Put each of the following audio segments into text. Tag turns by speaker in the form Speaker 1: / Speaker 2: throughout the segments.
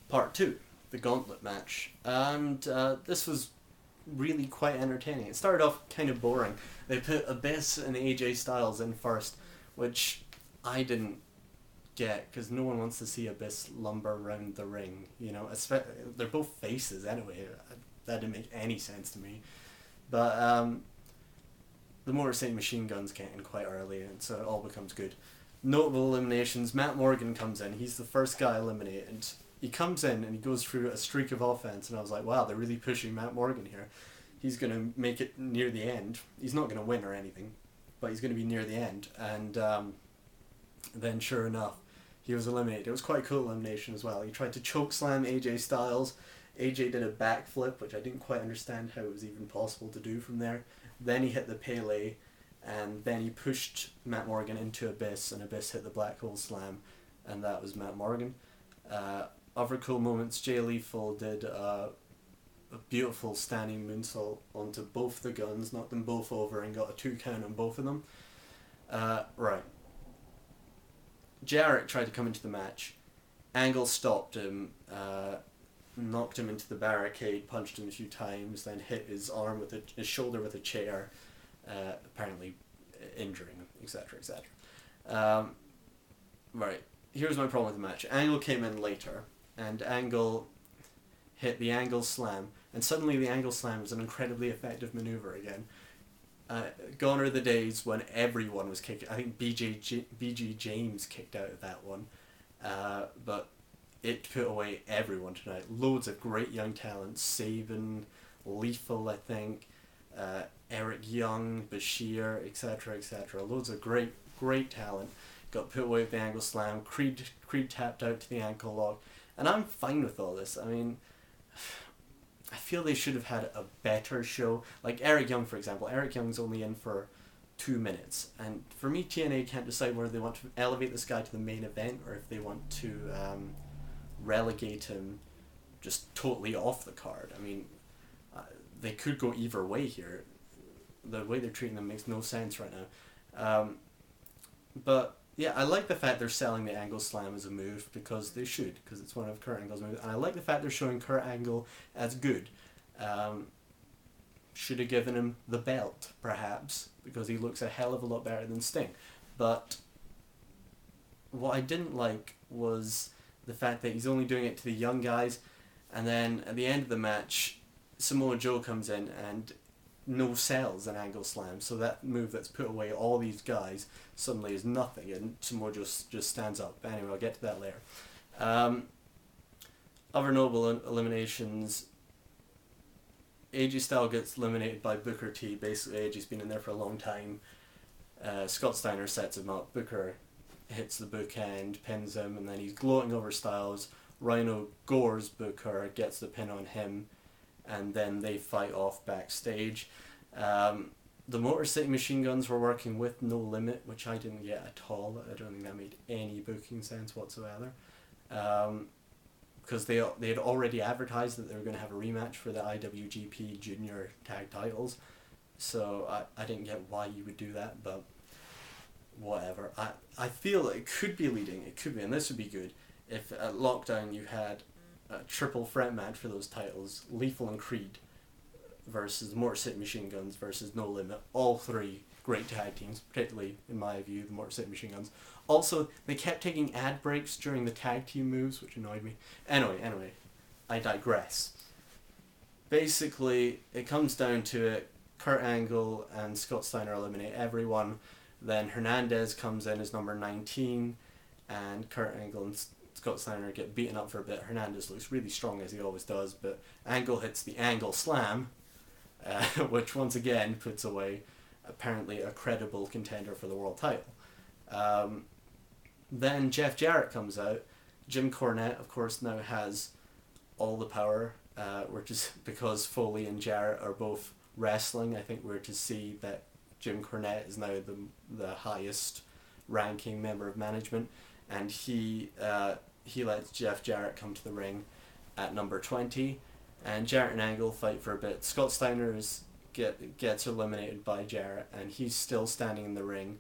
Speaker 1: Part 2, the gauntlet match. And this was really quite entertaining. It started off kind of boring. They put Abyss and AJ Styles in first, which I didn't get because no one wants to see Abyss lumber around the ring. They're both faces anyway. That didn't make any sense to me. But the Motor City Machine Guns get in quite early, and so it all becomes good. Notable eliminations. Matt Morgan comes in. He's the first guy eliminated. He comes in and he goes through a streak of offense, and I was like, wow, they're really pushing Matt Morgan here. He's going to make it near the end. He's not going to win or anything, but he's going to be near the end. And then sure enough, he was eliminated. It was quite a cool elimination as well. He tried to choke slam AJ Styles. AJ did a backflip, which I didn't quite understand how it was even possible to do from there. Then he hit the Pele, and then he pushed Matt Morgan into Abyss, and Abyss hit the Black Hole Slam, and that was Matt Morgan. Other cool moments, Jay Lethal did a beautiful standing moonsault onto both the guns, knocked them both over, and got a 2 count on both of them. Right. Jarrett tried to come into the match. Angle stopped him, knocked him into the barricade, punched him a few times, then hit his arm with his shoulder with a chair, apparently injuring him, etc., etc. Right. Here's my problem with the match. Angle came in later, and Angle hit the Angle Slam, and suddenly the Angle Slam was an incredibly effective maneuver again. Gone are the days when everyone was kicking. I think BG James kicked out of that one, but it put away everyone tonight. Loads of great young talent. Saban, Lethal, I think, Eric Young, Bashir, etc., etc. Loads of great talent got put away with the Angle Slam. Creed tapped out to the ankle lock, and I'm fine with all this. I mean, I feel they should have had a better show. Like Eric Young, for example. Eric Young's only in for 2 minutes, and for me, TNA can't decide whether they want to elevate this guy to the main event or if they want to relegate him just totally off the card. I mean, they could go either way here. The way they're treating them makes no sense right now. But yeah, I like the fact they're selling the Angle Slam as a move, because they should, because it's one of Kurt Angle's moves. And I like the fact they're showing Kurt Angle as good. Should have given him the belt, perhaps, because he looks a hell of a lot better than Sting. But what I didn't like was the fact that he's only doing it to the young guys, and then at the end of the match, Samoa Joe comes in and no sells an Angle Slam, so that move that's put away all these guys suddenly is nothing, and Samoa Joe just stands up. Anyway, I'll get to that later. Other notable eliminations. AJ Styles gets eliminated by Booker T. Basically, AJ's been in there for a long time. Scott Steiner sets him up. Booker hits the bookend, pins him, and then he's gloating over Styles. Rhino gores Booker, gets the pin on him, and then they fight off backstage. The Motor City Machine Guns were working with No Limit, which I didn't get at all. I don't think that made any booking sense whatsoever. Because they had already advertised that they were going to have a rematch for the IWGP Junior Tag Titles. So I didn't get why you would do that, but whatever. I feel it could be leading, it could be, and this would be good, if at Lockdown you had a triple threat match for those titles, Lethal and Creed versus the Motor City Machine Guns versus No Limit, all three great tag teams, particularly, in my view, the Motor City Machine Guns. Also, they kept taking ad breaks during the tag team moves, which annoyed me. Anyway, I digress. Basically, it comes down to it, Kurt Angle and Scott Steiner eliminate everyone, then Hernandez comes in as number 19, and Kurt Angle and Scott Steiner get beaten up for a bit. Hernandez looks really strong, as he always does, but Angle hits the Angle Slam, which once again puts away apparently a credible contender for the world title. Then Jeff Jarrett comes out. Jim Cornette, of course, now has all the power, which is because Foley and Jarrett are both wrestling. I think we're to see that Jim Cornette is now the highest ranking member of management, and he lets Jeff Jarrett come to the ring at number 20, and Jarrett and Angle fight for a bit. Scott Steiner gets eliminated by Jarrett, and he's still standing in the ring,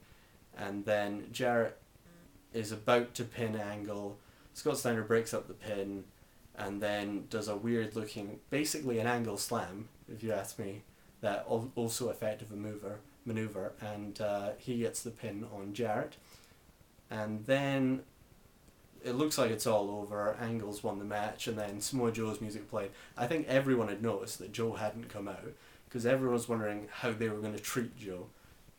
Speaker 1: and then Jarrett is about to pin Angle. Scott Steiner breaks up the pin, and then does a weird looking, basically an angle slam, if you ask me, that also effective a maneuver, and he gets the pin on Jarrett. And then it looks like it's all over. Angle's won the match, and then Samoa Joe's music played. I think everyone had noticed that Joe hadn't come out, because everyone was wondering how they were going to treat Joe,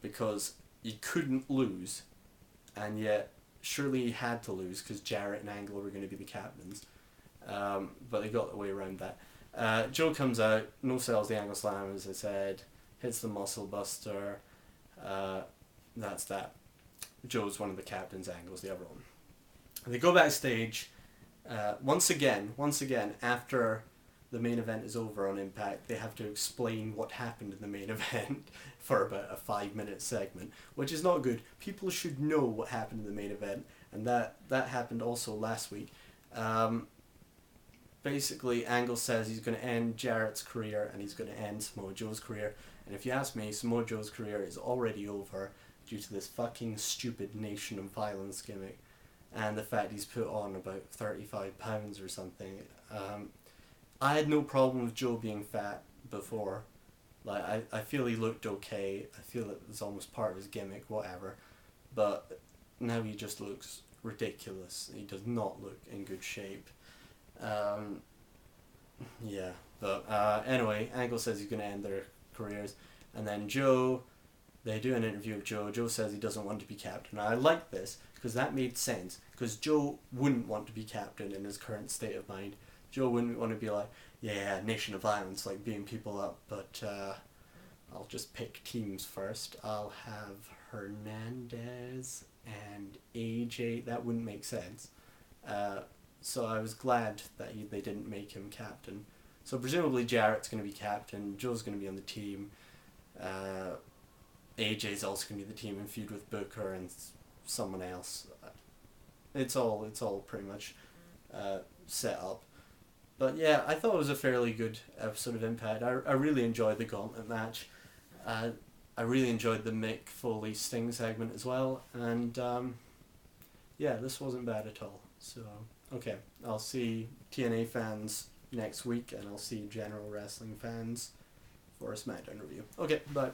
Speaker 1: because he couldn't lose, and yet surely he had to lose because Jarrett and Angle were going to be the captains. But they got the way around that. Joe comes out, no sells the Angle Slam, as I said, hits the Muscle Buster. That's that. Joe's one of the captains, Angle's the other one. They go backstage. Once again, after the main event is over on Impact, they have to explain what happened in the main event for about a 5-minute segment, which is not good. People should know what happened in the main event, and that happened also last week. Basically, Angle says he's going to end Jarrett's career and he's going to end Samoa Joe's career. And if you ask me, Samoa Joe's career is already over due to this fucking stupid Nation of Violence gimmick and the fact he's put on about 35 pounds or something. I had no problem with Joe being fat before. Like, I feel he looked okay. I feel it was almost part of his gimmick, whatever. But now he just looks ridiculous. He does not look in good shape. Yeah, but anyway, Angle says he's going to end their careers, and then Joe, they do an interview with Joe. Joe says he doesn't want to be captain. I like this because that made sense, because Joe wouldn't want to be captain in his current state of mind. Joe wouldn't want to be like, yeah, Nation of Violence, like beating people up, but I'll just pick teams first. I'll have Hernandez and AJ. That wouldn't make sense. So I was glad that they didn't make him captain. So presumably Jarrett's going to be captain, Joe's going to be on the team, AJ's also going to be the team and feud with Booker and someone else. It's all pretty much set up. But yeah, I thought it was a fairly good episode of Impact. I really enjoyed the Gauntlet match. I really enjoyed the Mick Foley Sting segment as well, and yeah, this wasn't bad at all. So, okay, I'll see TNA fans next week, and I'll see general wrestling fans for a SmackDown review. Okay, bye.